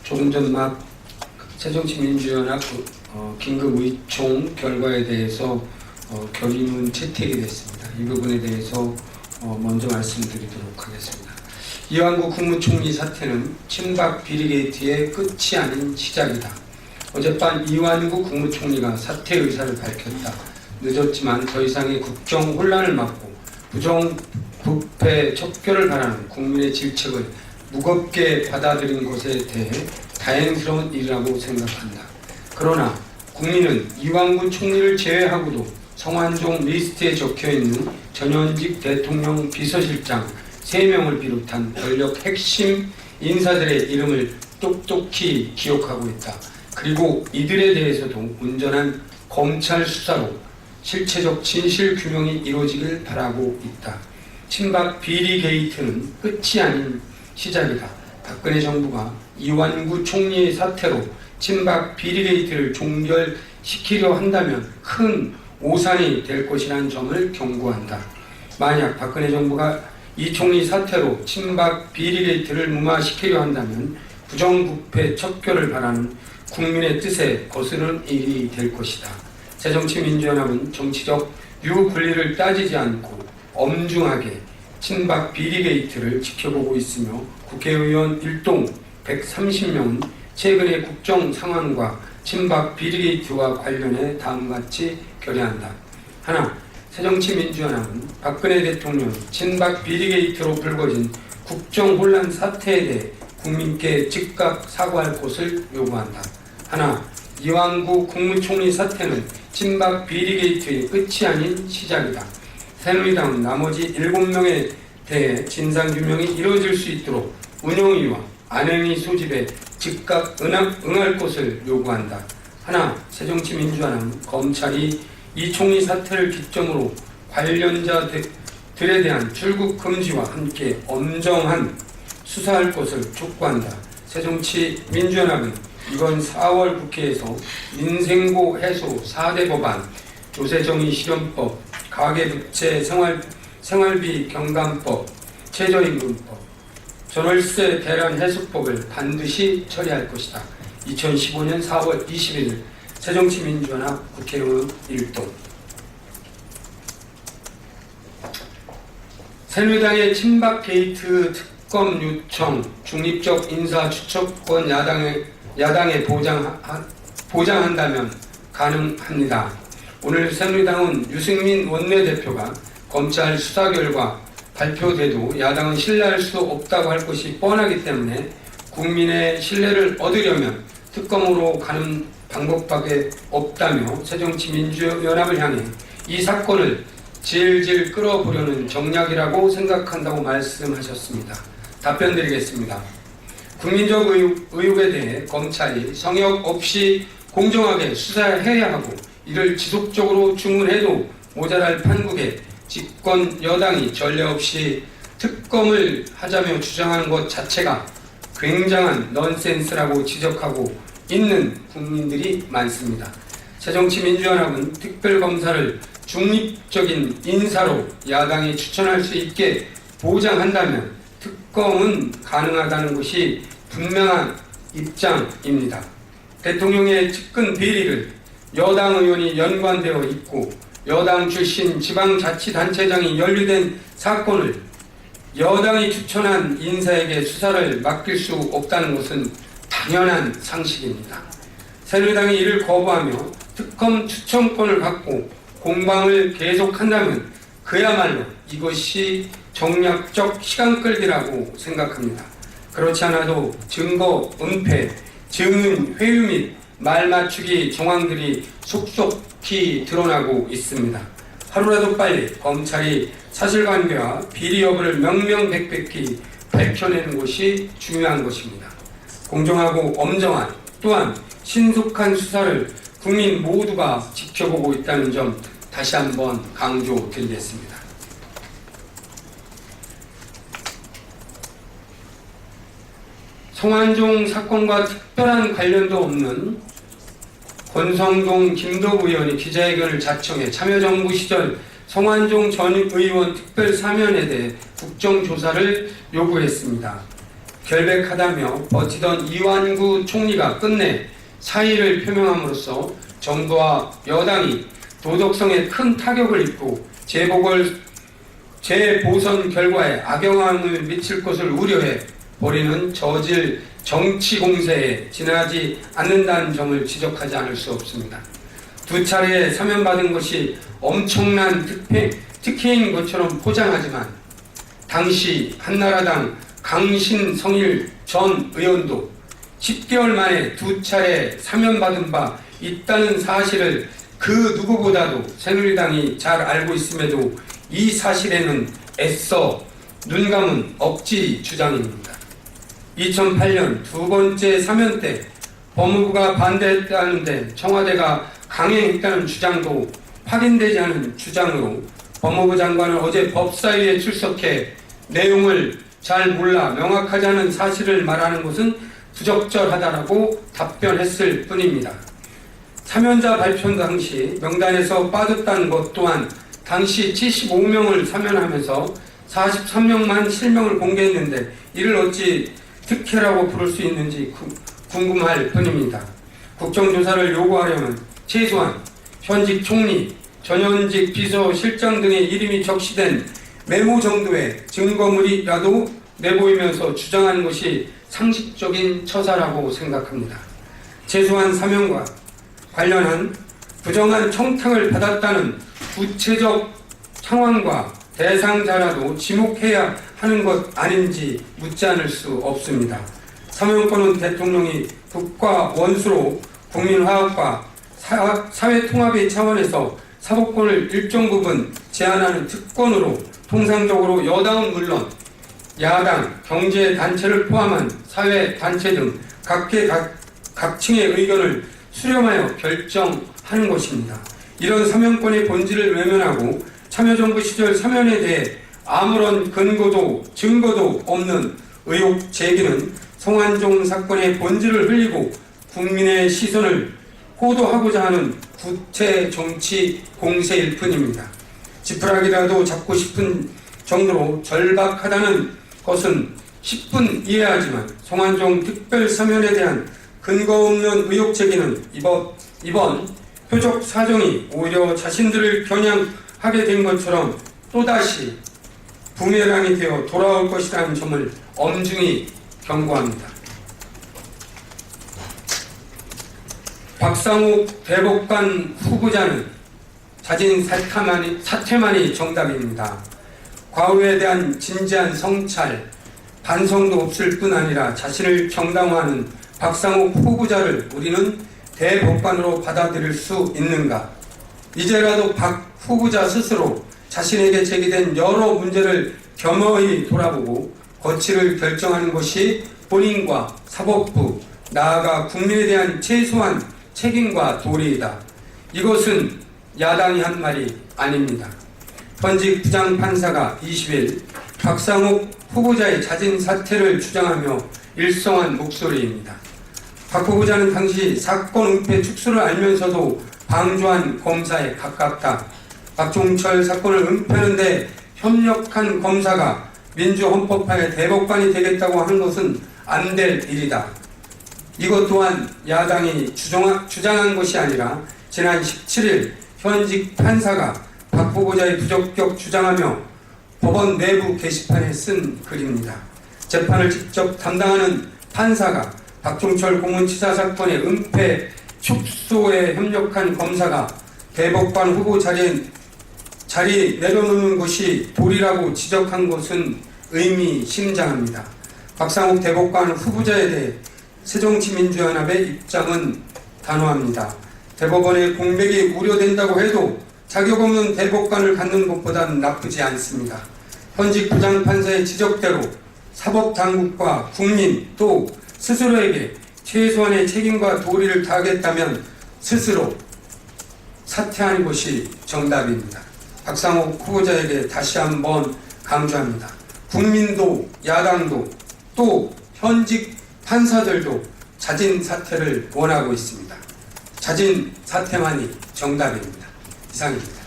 조금 전 막 새정치민주연합 긴급의총 결과에 대해서 결의문 채택이 됐습니다. 이 부분에 대해서 먼저 말씀드리도록 하겠습니다. 이완구 국무총리 사태는 친박 비리게이트의 끝이 아닌 시작이다. 어젯밤 이완구 국무총리가 사퇴 의사를 밝혔다. 늦었지만 더 이상의 국정 혼란을 막고 부정부패 척결을 바라는 국민의 질책을 무겁게 받아들인 것에 대해 다행스러운 일이라고 생각한다. 그러나 국민은 이완구 총리를 제외하고도 성완종 리스트에 적혀있는 전현직 대통령 비서실장 3명을 비롯한 권력 핵심 인사들의 이름을 똑똑히 기억하고 있다. 그리고 이들에 대해서도 온전한 검찰 수사로 실체적 진실 규명이 이루어지길 바라고 있다. 친박 비리 게이트는 끝이 아닌 시작이다. 박근혜 정부가 이완구 총리의 사태로 친박 비리 게이트를 종결시키려 한다면 큰 오산이 될 것이라는 점을 경고한다. 만약 박근혜 정부가 이 총리 사태로 친박 비리 게이트를 무마시키려 한다면 부정부패 척결을 바라는 국민의 뜻에 거스르는 일이 될 것이다. 새정치민주연합은 정치적 유불리를 따지지 않고 엄중하게 친박 비리 게이트를 지켜보고 있으며 국회의원 일동 130명은 최근의 국정 상황과 친박 비리 게이트와 관련해 다음같이 결의한다. 하나, 새정치민주연합은 박근혜 대통령 친박 비리 게이트로 불거진 국정 혼란 사태에 대해 국민께 즉각 사과할 것을 요구한다. 하나, 이완구 국무총리 사태는 친박 비리 게이트의 끝이 아닌 시작이다. 새누리당은 나머지 7명에 대해 진상규명이 이루어질 수 있도록 운영위와 안행위 소집에 즉각 응할 것을 요구한다. 하나, 새정치민주연합은 검찰이 이 총리 사태를 기점으로 관련자들에 대한 출국 금지와 함께 엄정한 수사할 것을 촉구한다. 새정치민주연합은 이번 4월 국회에서 민생고 해소 4대 법안, 조세정의 실현법, 가계부채 생활비 경감법, 최저임금법, 전월세 대란 해소법을 반드시 처리할 것이다. 2015년 4월 21일 새정치민주연합 국회의원 일동. 새누리당의 친박 게이트 특검 요청, 중립적 인사 추천권 야당에 보장한다면 가능합니다. 오늘 새누리당은 유승민 원내대표가 검찰 수사 결과 발표돼도 야당은 신뢰할 수 없다고 할 것이 뻔하기 때문에 국민의 신뢰를 얻으려면 특검으로 가는 방법밖에 없다며 새정치민주연합을 향해 이 사건을 질질 끌어보려는 정략이라고 생각한다고 말씀하셨습니다. 답변 드리겠습니다. 국민적 의혹에 대해 검찰이 성역 없이 공정하게 수사해야 하고 이를 지속적으로 주문해도 모자랄 판국에 집권 여당이 전례 없이 특검을 하자며 주장하는 것 자체가 굉장한 넌센스라고 지적하고 있는 국민들이 많습니다. 새정치민주연합은 특별검사를 중립적인 인사로 야당이 추천할 수 있게 보장한다면 특검은 가능하다는 것이 분명한 입장입니다. 대통령의 측근 비리를 여당 의원이 연관되어 있고 여당 출신 지방자치단체장이 연루된 사건을 여당이 추천한 인사에게 수사를 맡길 수 없다는 것은 당연한 상식입니다. 새누리당이 이를 거부하며 특검 추천권을 갖고 공방을 계속한다면 그야말로 이것이 정략적 시간 끌기라고 생각합니다. 그렇지 않아도 증거 은폐, 증인 회유 및 말 맞추기 정황들이 속속히 드러나고 있습니다. 하루라도 빨리 검찰이 사실관계와 비리 여부를 명명백백히 밝혀내는 것이 중요한 것입니다. 공정하고 엄정한 또한 신속한 수사를 국민 모두가 지켜보고 있다는 점 다시 한번 강조드리겠습니다. 성완종 사건과 특별한 관련도 없는 권성동 김도부 의원이 기자회견을 자청해 참여정부 시절 성완종 전 의원 특별사면에 대해 국정조사를 요구했습니다. 결백하다며 버티던 이완구 총리가 끝내 사의를 표명함으로써 정부와 여당이 도덕성에 큰 타격을 입고 재보선 결과에 악영향을 미칠 것을 우려해 벌이는 저질 정치 공세에 지나지 않는다는 점을 지적하지 않을 수 없습니다. 두 차례 사면받은 것이 엄청난 특혜인 것처럼 포장하지만 당시 한나라당 강신성일 전 의원도 10개월 만에 두 차례 사면받은 바 있다는 사실을 그 누구보다도 새누리당이 잘 알고 있음에도 이 사실에는 애써 눈감은 억지 주장입니다. 2008년 두 번째 사면 때 법무부가 반대했다는데 청와대가 강행했다는 주장도 확인되지 않은 주장으로 법무부 장관은 어제 법사위에 출석해 내용을 잘 몰라 명확하지 않은 사실을 말하는 것은 부적절하다라고 답변했을 뿐입니다. 사면자 발표 당시 명단에서 빠졌다는 것 또한 당시 75명을 사면하면서 43명만 실명을 공개했는데 이를 어찌 특혜라고 부를 수 있는지 궁금할 뿐입니다. 국정조사를 요구하려면 최소한 현직 총리, 전현직 비서실장 등의 이름이 적시된 메모 정도의 증거물이라도 내보이면서 주장하는 것이 상식적인 처사라고 생각합니다. 최소한 사면과 관련한 부정한 청탁을 받았다는 구체적 상황과 대상자라도 지목해야 하는 것 아닌지 묻지 않을 수 없습니다. 사면권은 대통령이 국가 원수로 국민화합과 사회통합의 차원에서 사법권을 일정 부분 제한하는 특권으로 통상적으로 여당은 물론 야당, 경제단체를 포함한 사회단체 등 각층의 의견을 수렴하여 결정하는 것입니다. 이런 사면권의 본질을 외면하고 참여정부 시절 사면에 대해 아무런 근거도 증거도 없는 의혹 제기는 성완종 사건의 본질을 흘리고 국민의 시선을 호도하고자 하는 구태 정치 공세일 뿐입니다. 지푸라기라도 잡고 싶은 정도로 절박하다는 것은 10분 이해하지만 성완종 특별사면에 대한 근거 없는 의혹 제기는 이번 표적 사정이 오히려 자신들을 겨냥하게 된 것처럼 또다시 부메랑이 되어 돌아올 것이라는 점을 엄중히 경고합니다. 박상욱 대법관 후보자는 자진 사퇴만이 정답입니다. 과거에 대한 진지한 성찰, 반성도 없을 뿐 아니라 자신을 정당화하는 박상욱 후보자를 우리는 대법관으로 받아들일 수 있는가? 이제라도 박 후보자 스스로 자신에게 제기된 여러 문제를 겸허히 돌아보고 거취를 결정하는 것이 본인과 사법부, 나아가 국민에 대한 최소한 책임과 도리이다. 이것은 야당이 한 말이 아닙니다. 현직 부장판사가 20일 박상욱 후보자의 자진 사퇴를 주장하며 일성한 목소리입니다. 박 후보자는 당시 사건 은폐 축소를 알면서도 방조한 검사에 가깝다. 박종철 사건을 은폐하는데 협력한 검사가 민주헌법하에 대법관이 되겠다고 하는 것은 안 될 일이다. 이것 또한 야당이 주장한 것이 아니라 지난 17일 현직 판사가 박 후보자의 부적격 주장하며 법원 내부 게시판에 쓴 글입니다. 재판을 직접 담당하는 판사가 박종철 고문치사 사건의 은폐 축소에 협력한 검사가 대법관 후보 자리 내려놓는 것이 도리라고 지적한 것은 의미심장합니다. 박상욱 대법관 후보자에 대해 새정치민주연합의 입장은 단호합니다. 대법원의 공백이 우려된다고 해도 자격 없는 대법관을 갖는 것보다는 나쁘지 않습니다. 현직 부장판사의 지적대로 사법당국과 국민 또 스스로에게 최소한의 책임과 도리를 다하겠다면 스스로 사퇴하는 것이 정답입니다. 박상욱 후보자에게 다시 한번 강조합니다. 국민도 야당도 또 현직 판사들도 자진 사퇴를 원하고 있습니다. 자진 사퇴만이 정답입니다. 이상입니다.